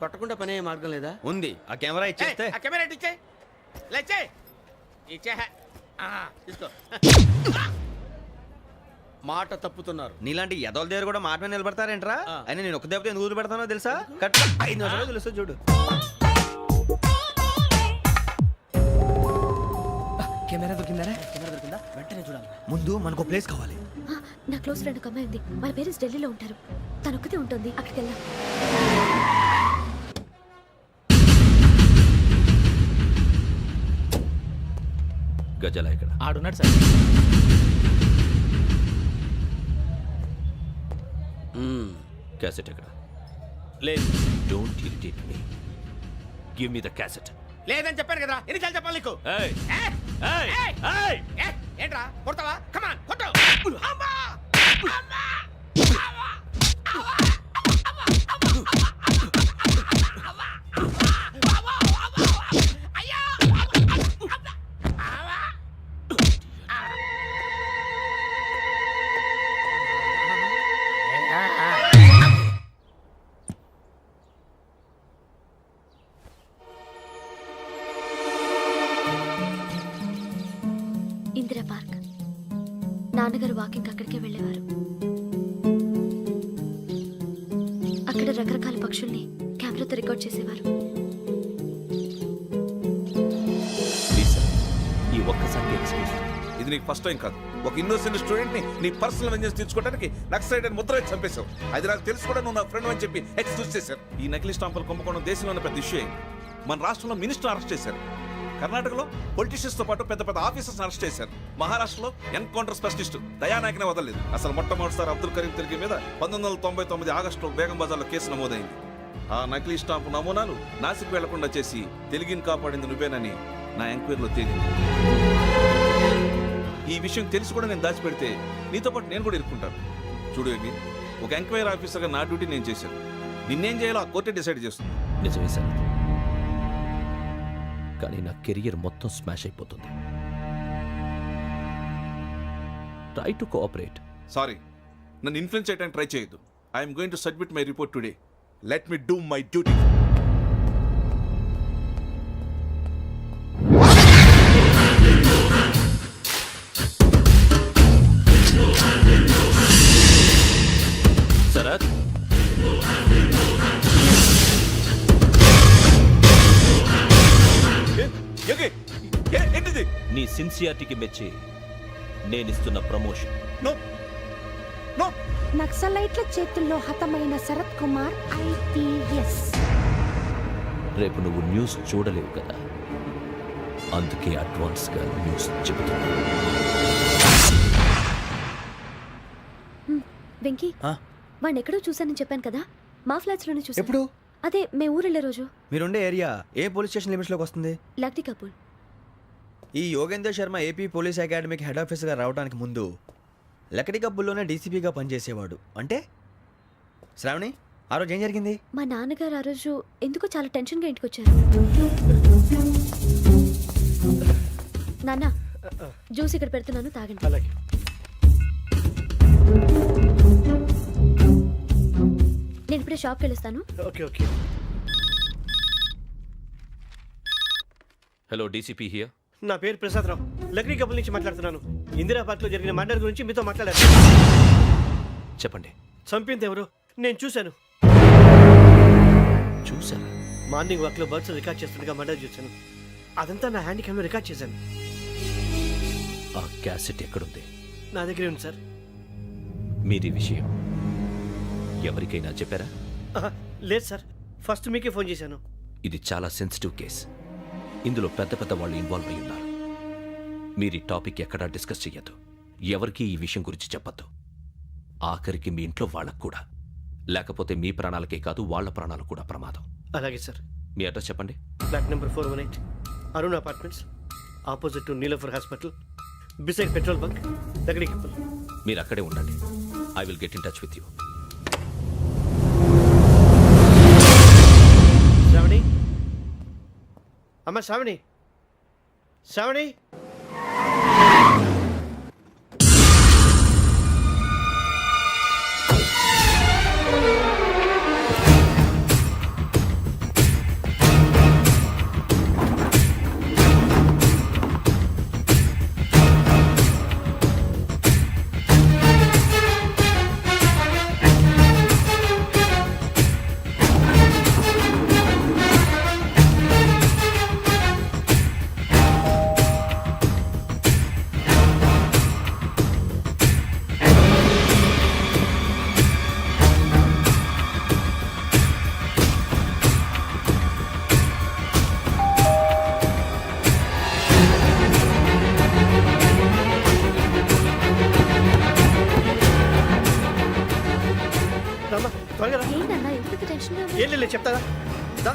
కొట్టకుండా పనే మార్గం లేదా? ఉంది. ఆ కెమెరా ఇచ్చేస్తే ఆ కెమెరా ఇచ్చే లేచే ఇచ్చే తీసుకో. మాట తప్పుతున్నారు. నీలాంటి ఎదల దగ్గర కూడా మాట మీద నిలబడతారేంట్రా? ఆ. అయినా నేను ఒక దెబ్బతో ఎందుకు పెడతానో తెలుసా? కట్ 5 నిమిషాలు తెలుసు చూడు. కెమెరా దొరికిందా? వెంటనే చూడాలి. ముందు మనకు ప్లేస్ కావాలి. నా క్లోజ్ ఫ్రెండ్ ఒక అమ్మాయి ఉంది. వాళ్ళ పేరెంట్స్ ఢిల్లీలో ఉంటారు. తను ఒక్కతే ఉంటుంది. అక్కడికి వెళ్దాం. గజాల ఇక్కడ ఆడున్నాడు సార్. క్యాసెట్ ఎక్కడ? లేదు. Don't irritate me. Give me the cassette. లేదని చెప్పాను కదా, ఎన్నిసార్లు చెప్పాలి నీకు? ఏయ్ ఏయ్! ఏయ్ ఏయ్! ఏయ్ ఏ, ఏంట్రా కొడతావా? కమాన్ కొట్టు. అమ్మా! అమ్మా! ఇందిరా పార్క్. నాన్నగారు వాకింగ్ అక్కడికే వెళ్ళేవారు. అక్కడ రకరకాల పక్షుల్ని కెమెరాతో రికార్డ్ చేసేవారు. ప్లీజ్ సార్, ఈ ఒక్కసారి ఎక్స్క్యూజ్. ఇది నీకు ఫస్ట్ టైం కాదు. ఒక ఇన్నోసెంట్ స్టూడెంట్ ని నీ పర్సనల్ వెంజెన్స్ తీర్చుకోవడానికి నక్సలైట్ అని ముద్ర వేసి చంపేశావు. అది నాకు తెలుసు కూడా నువ్వు నా ఫ్రెండ్ అని చెప్పి ఎక్స్క్యూజ్ చేశారు. ఈ నకిలీ స్టాంపులు కుంభకోణం దేశంలో ఉన్న పెద్ద ఇష్యూ అయింది. మన రాష్ట్రంలో మినిస్టర్ అరెస్ట్ చేశారు. కర్ణాటకలో పొలిటీషియన్స్ తో పాటు పెద్ద పెద్ద ఆఫీసర్స్ అరెస్ట్ చేశారు. మహారాష్ట్రలో ఎన్కౌంటర్ స్పెషలిస్ట్ దయానాయకనే వదలలేదు. అసలు మొట్టమొదటిసారి అబ్దుల్ కరీం తిరిగి మీద 1999 ఆగస్టులో బేగం బజార్లో కేసు నమోదైంది. ఆ నకిలీ స్టాంపు నమూనాలు నాసిక్ వెళ్లకుండా చేసి తెలుగుని కాపాడింది నువ్వేనని నా ఎంక్వైరీలో తేలింది. ఈ విషయం తెలిసి కూడా నేను దాచిపెడితే నీతో పాటు నేను కూడా ఇరుక్కుంటాను. చూడు యోగి, ఒక ఎంక్వైరీ ఆఫీసర్గా నా డ్యూటీ నేను చేశాను. నిన్నేం చేయాలో ఆ కోర్టే డిసైడ్ చేస్తుంది. నిజమే సార్, కానీ నా కెరియర్ మొత్తం స్మాష్ అయిపోతుంది. Try to cooperate. సారీ, నన్ను ఇన్ఫ్లుయెన్స్ చేయడానికి ట్రై చేయొద్దు. I'm going to submit my report today. Let me do my duty. Sharath, ఏంటిది? నీ సిన్సియారిటీకి మెచ్చి నేనిస్తున్న ప్రమోషన్. No no. నక్సలైట్ల చేతుల్లో హతమైన శరత్ కుమార్ ఐపీఎస్. రేపు నువ్వు న్యూస్ చూడలేవు కదా, అందుకే అడ్వాన్స్ గా న్యూస్ చెబుతున్నా. వెంకీ, వాడిని ఎక్కడో చూశానని చెప్పాను కదా. మా ఫ్లాట్స్ లోనే చూసాను. ఎప్పుడు? అదే మేము ఊరెళ్ళే రోజు. మీరుండే ఏరియా ఏ పోలీస్ స్టేషన్ లిమిట్స్ లోకి వస్తుంది? లక్టీ కపూర్. ఈ యోగేందర్ శర్మ ఏపీ పోలీస్ అకాడమీకి హెడ్ ఆఫీసర్గా రావడానికి ముందు లకడి కబ్బుల్లోనే డీసీపీగా పనిచేసేవాడు. అంటే శ్రావణి, ఆ రోజు ఏం జరిగింది? మా నాన్నగారు ఆ రోజు ఎందుకో చాలా టెన్షన్గా ఇంటికి వచ్చారు. నాన్న, జ్యూస్ ఇక్కడ పెడుతున్నాను, తాగండి. అలాగే. నేను ఇప్పుడే షాప్కి వెళ్ళొస్తాను. Okay okay. Hello, DCP here. నా పేరు ప్రసాదరావు, లక్డీ కపుల్ నుంచి మాట్లాడుతున్నాను. ఇందిరా పార్క్ లో జరిగిన మర్డర్ గురించి మీతో మాట్లాడారు. చెప్పండి. చంపింది ఎవరు? నేను చూశాను. చూసారా? మార్నింగ్ వాక్ లో బర్డ్స్ రికార్డ్ చేస్తుండగా మర్డర్ చూశాను. అదంతా నా హ్యాండ్ క్యామ్ లో రికార్డ్ చేశాను. ఆ క్యాసెట్ ఎక్కడుంది? నా దగ్గరే ఉంది సార్. మీది విషయం ఎవరికైనా చెప్పారా? ఆహా, లేదు సార్, ఫస్ట్ మీకే ఫోన్ చేశాను. ఇది చాలా సెన్సిటివ్ కేస్. ఇందులో పెద్ద పెద్ద వాళ్ళు ఇన్వాల్వ్ అయి ఉన్నారు. మీరు ఈ టాపిక్ ఎక్కడా డిస్కస్ చెయ్యొద్దు. ఎవరికి ఈ విషయం గురించి చెప్పొద్దు. ఆఖరికి మీ ఇంట్లో వాళ్ళకు కూడా. లేకపోతే మీ ప్రాణాలకే కాదు, వాళ్ళ ప్రాణాలు కూడా ప్రమాదం. అలాగే సార్. మీ అడ్రస్ చెప్పండి. Flat number 418, Arun apartments, opposite to Niloufer hospital, beside petrol bunk, Lakdikapul. మీరు అక్కడే ఉండండి. I will get in touch with you. Shravani, అమ్మ శ్రావణి, శ్రావణి. దా.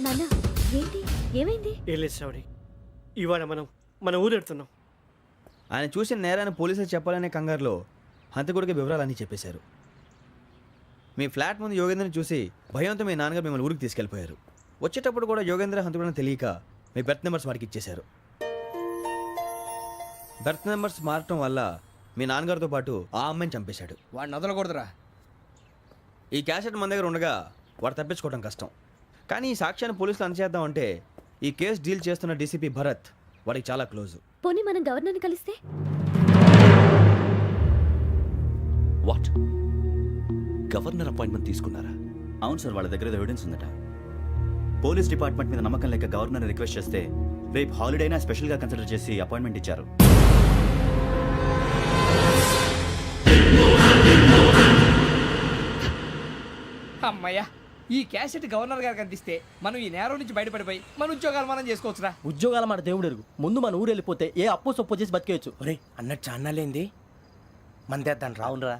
నాన్న ఏంటి ఏమైంది? ఏం లేదు శ్రావణి, ఇవాళ మనం మన ఊరు వెళ్తున్నాం. ఆయన చూసిన నేరాన్ని పోలీసులు చెప్పాలనే కంగారులో హంతకుడికి వివరాలన్నీ చెప్పేశారు. మీ ఫ్లాట్ ముందు యోగేంద్రని చూసి భయంతో మీ నాన్నగారు మిమ్మల్ని ఊరికి తీసుకెళ్ళిపోయారు. వచ్చేటప్పుడు కూడా యోగేంద్ర హంతకుడని తెలియక మీ బెర్త్ నెంబర్స్ వారికి ఇచ్చేశారు. బెర్త్ నెంబర్స్ మారటం వల్ల మీ నాన్నగారితో పాటు ఆ అమ్మాయిని చంపేశాడు. వాడిని వదలకూడదురా. ఈ క్యాసెట్ మన దగ్గర ఉండగా వాడు తప్పించుకోవడం కష్టం. కానీ ఈ సాక్ష్యాన్ని పోలీసులు అందచేద్దామంటే ఈ కేసు డీల్ చేస్తున్న డీసీపీ భరత్ వాడికి చాలా క్లోజు. పోనీ మనం గవర్నర్ని కలిస్తే? వాట్? గవర్నర్ అపాయింట్మెంట్ తీసుకున్నారా? అవును సార్, వాళ్ళ దగ్గర ఎవిడెన్స్ ఉందట. పోలీస్ డిపార్ట్మెంట్ మీద నమ్మకం లేక గవర్నర్ రిక్వెస్ట్ చేస్తే రేపు హాలిడే అయినా స్పెషల్గా కన్సిడర్ చేసి అపాయింట్మెంట్ ఇచ్చారు. అమ్మయ్యా, ఈ క్యాసెట్ గవర్నర్ గారికి అందిస్తే మనం ఈ నేరం నుంచి బయటపడిపోయి మన ఉద్యోగాలు మనం చేసుకోవచ్చురా. ఉద్యోగాల మాట దేవుడు ఎరుగు. ముందు మన ఊరు వెళ్ళిపోతే ఏ అప్పు సొప్పు చేసి బతికేయచ్చు. ఒరే అన్నట్టు చాన్నాలేంది మందేద్దాం రా. అవునరా?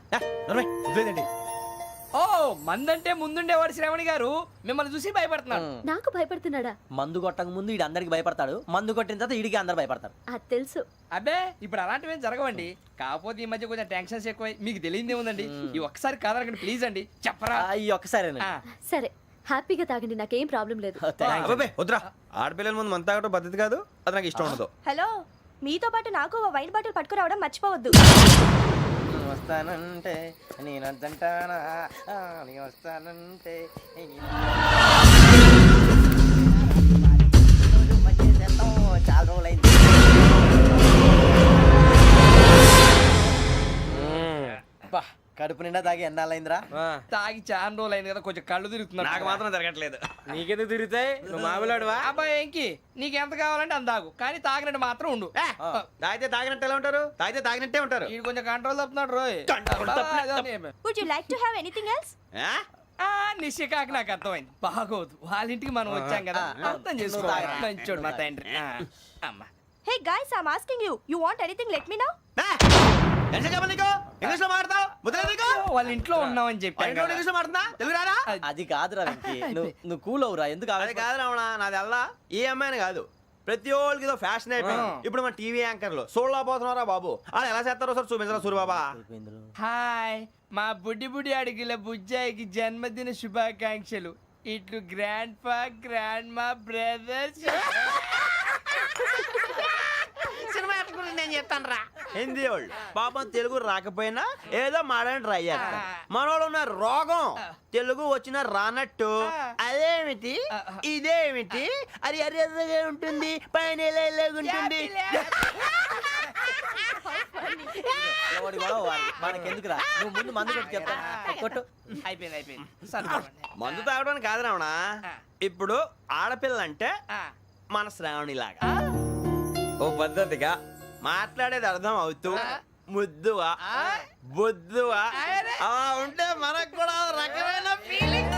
ఓ మందంటే ముందుండేవాడు శ్రావణి గారు మిమ్మల్ని చూసి భయపడుతున్నాడు. నాకు భయపడుతున్నాడా? మందు కొట్టక ముందు ఈడు అందరికి భయపడతాడు, మందు కొట్టిన తర్వాత ఈడికి అందరు భయపడతారు. అది తెలుసు. అబ్బే ఇప్పుడు అలాంటివి ఏం జరగవండి. కాకపోతే ఈ మధ్య కొంచెం టెన్షన్స్ ఎక్కువై మీకు తెలియదే ఉందండి. ఈ ఒక్కసారి కాదనకండి ప్లీజ్ అండి, చెప్పరా. ఈ ఒక్కసారి ఆ, సరే హ్యాపీగా తాగండి, నాకేం ప్రాబ్లం లేదు. అబ్బాబే వద్దురా, ఆడపిల్లల ముందు మంత తాగడం పద్ధతి కాదు, అది నాకు ఇష్టం ఉండదు. హలో, మీతో పాటు నాకు ఓ వైన్ బాటిల్ పట్టుకురావడం మర్చిపోవద్దు. వస్తానంటే నేనంటానా, వస్తానంటే చాలా రోజులైంది. కడుపు నిండా తాగి ఎన్నాళ్ళైందిరా? తాగి చాలా రోజులు అయింది కదా, కొంచెం కళ్ళు తిరుగుతున్నాడు. నాకు మాత్రం జరగట్లేదు. నీకెందుకు తిరుగుతాయి? నువ్వు మామిలాడువా? అబ్బాయి ఏంకి నీకు ఎంత కావాలంటే అంత తాగు, కానీ తాగినట్టు మాత్రం ఉండు. తాగితే తాగినట్టు ఎలా ఉంటారు? తాగితే తాగినట్టే ఉంటారు. వీడు కొంచెం కంట్రోల్ తప్పుతున్నాడు రోయ్. Would you like to have anything else? నిశ్చికాకి నాకు అర్థమైంది. బాగోదు, వాళ్ళ ఇంటికి మనం వచ్చాం కదా, అర్థం చేసుకోవాలి. మంచోడు మా తండ్రి. అమ్మా hey guys, I am asking you, you want anything let me know. English లో మాట్లాడతావు? వాళ్ళ ఇంట్లో ఉన్నామని చెప్పాను కదా. ఇంగ్లీష్ లో మాట్లాడుతున్నా? తెలుగు రారా? అది కాదురా వెంకీ, నువ్వు కూల్ అవురా. ఎందుకు అది కాదు రావణ, నాది అల్లా ఈ అమ్మాయిని కాదు, ప్రతి ఒళ్ళకి ఇదో ఫ్యాషన్ అయిపోయింది. ఇప్పుడు మన టీవీ యాంకర్లు సోళ్ళ పోతున్నారా బాబు, అలా ఎలా చేస్తారో సార్ చూపించరా సూరిబాబా. హాయ్, మా బుడ్డి బుడి అడిగిల బుజ్జాయికి జన్మదిన శుభాకాంక్షలు. ఇట్లు గ్రాండ్ ఫా గ్రాండ్ మా బ్రదర్స్. సినిమా గురించి నేను చెప్తాను రా. హిందీ వాళ్ళు పాపం తెలుగు రాకపోయినా ఏదో మాడని ట్రై చేస్తారు. మనోళ్ళు ఉన్న రోగం తెలుగు వచ్చిన రానట్టు అదేమిటి ఇదేమిటి అది అరిగా ఉంటుంది, పైన ఉంటుంది. మనకెందుకురా, నువ్వు ముందు మందు కొట్టి చెప్తా. కొట్టు. అయిపోయింది. మందు తాగడానికి కాదు రావణ, ఇప్పుడు ఆడపిల్లంటే మన శ్రావణి లాగా ఓ పద్ధతిగా మాట్లాడేది అర్థం అవుతూ ముద్దువా బొద్దువా అలా ఉంటే మనకు కూడా రకమైన ఫీలింగ్.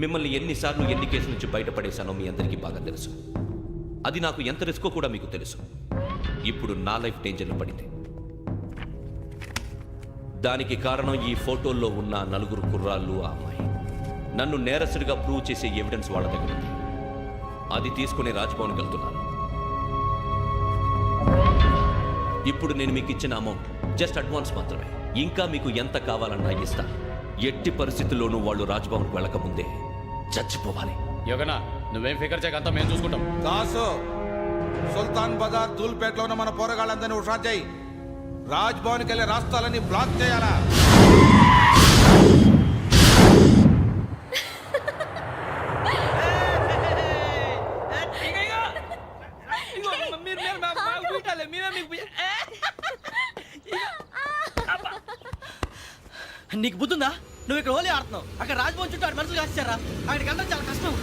మిమ్మల్ని ఎన్నిసార్లు ఎన్ని కేసుల నుంచి బయటపడేశానో మీ అందరికీ బాగా తెలుసు. అది నాకు ఎంత రిస్కో కూడా మీకు తెలుసు. ఇప్పుడు నా లైఫ్ డేంజర్లో పడింది. దానికి కారణం ఈ ఫోటోల్లో ఉన్న 4 కుర్రాళ్ళు, ఆ అమ్మాయి. నన్ను నేరస్తుడిగా ప్రూవ్ చేసే ఎవిడెన్స్ వాళ్ళ దగ్గర ఉంది. అది తీసుకుని రాజ్భవన్కి వెళ్తున్నాను. ఇప్పుడు నేను మీకు ఇచ్చిన అమౌంట్ జస్ట్ అడ్వాన్స్ మాత్రమే. ఇంకా మీకు ఎంత కావాలన్నా ఇస్తాను. ఎట్టి పరిస్థితుల్లోనూ వాళ్ళు రాజ్భవన్కి వెళ్ళకముందే చచ్చిపోవాలి. యోగనా, నువ్వేం ఫికర్ చేయకంతా మేము చూసుకుంటాం. దాసు, సుల్తాన్ బజార్ ధూల్పేటలో ఉన్న మన పోరగాళ్ళందరినీ హుషారు చేయి. రాజ్ భవన్కి వెళ్ళే రాష్ట్రాలన్నీ బ్లాక్ చేయాలా? నీకు బుద్ధుందా? నువ్వు ఇక్కడ హోలీ ఆడుతున్నావు, అక్కడ రాజ్భవన్ చుట్టూ ఆడి మనుషులు కాస్తారా? అక్కడికి వెళ్ళడం చాలా కష్టం.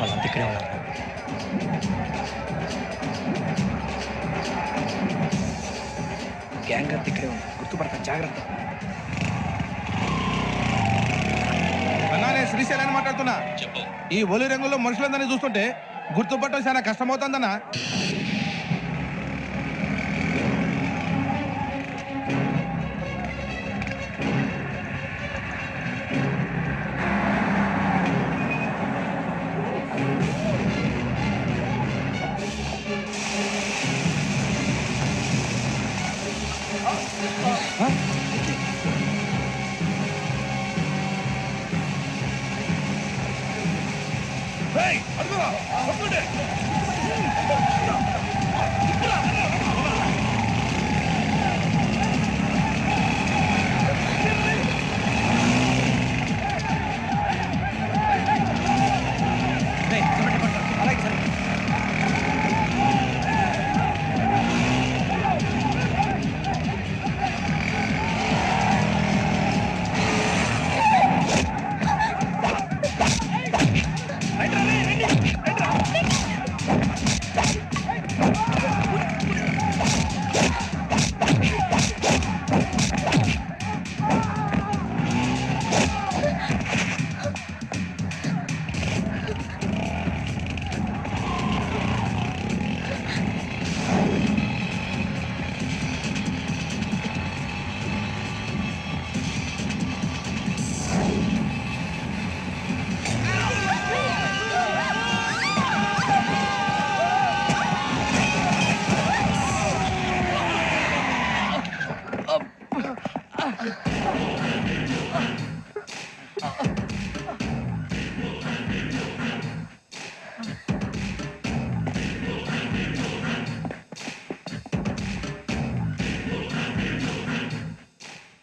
వాళ్ళంతా ఇక్కడే ఉన్నారు. గ్యాంగ్ అంతా ఇక్కడే ఉంది, గుర్తుపడతాను, జాగ్రత్త. అన్నానే శ్రీశైలాన్ని మాట్లాడుతున్నా. ఈ ఒలి రంగుల్లో మనుషులందరినీ చూస్తుంటే గుర్తుపట్టడం చాలా కష్టమవుతుందన్నా.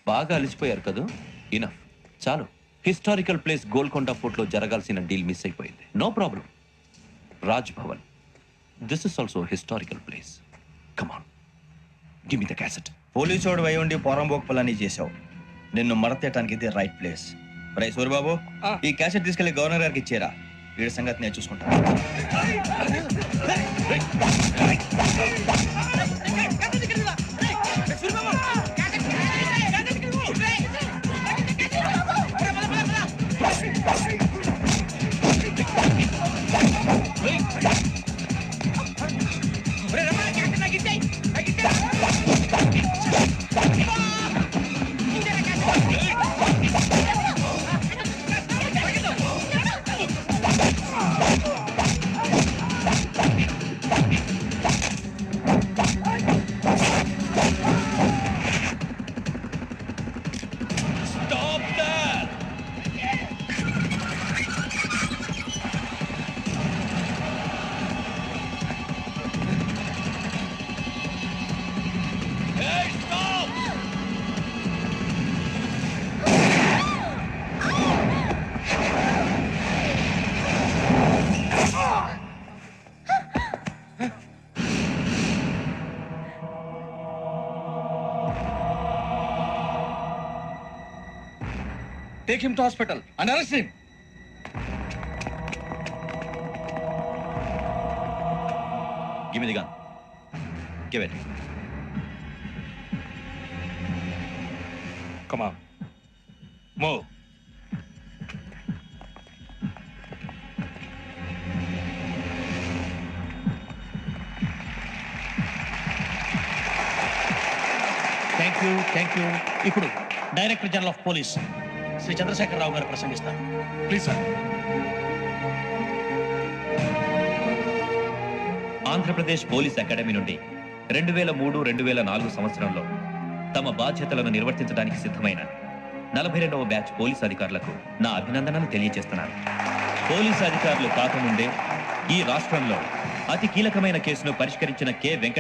బాగా అలిసిపోయారు కదా? ఇనఫ్, చాలు. హిస్టారికల్ ప్లేస్ గోల్కొండ ఫోర్ట్లో జరగాల్సిన డీల్ మిస్ అయిపోయింది. No problem. Raj Bhavan, this is also historical place. Come on, give me the cassette. పోలీసోడు వై ఉండి పోరంబోక్ పలాని చేసావు. నిన్ను మడతేయటానికి ఇది రైట్ ప్లేస్. రై సూరిబాబు, ఈ క్యాసెట్ తీసుకెళ్లి గవర్నర్ గారికి ఇచ్చేరా. వీడి సంగతి నేను చూసుకుంటాను. Take him to hospital and arrest him. Give me the gun. Give it. Come on. Move. Thank you. ఇప్పుడు director general of police Shri Chandrasekhar Rao గారు ప్రసంగిస్తారు. Please sir. Andhra Pradesh police academy నుండి 2003-2004 సంవత్సరంలో తమ బాధ్యతలను నిర్వర్తించడానికి సిద్ధమైన 42వ బ్యాచ్ పోలీస్ అధికారులకు నా అభినందనలు తెలియజేస్తున్నాను. పోలీస్ అధికారులు కాకముందే ఈ రాష్ట్రంలో అతి కీలకమైన కేసును పరిష్కరించిన కె. వెంకట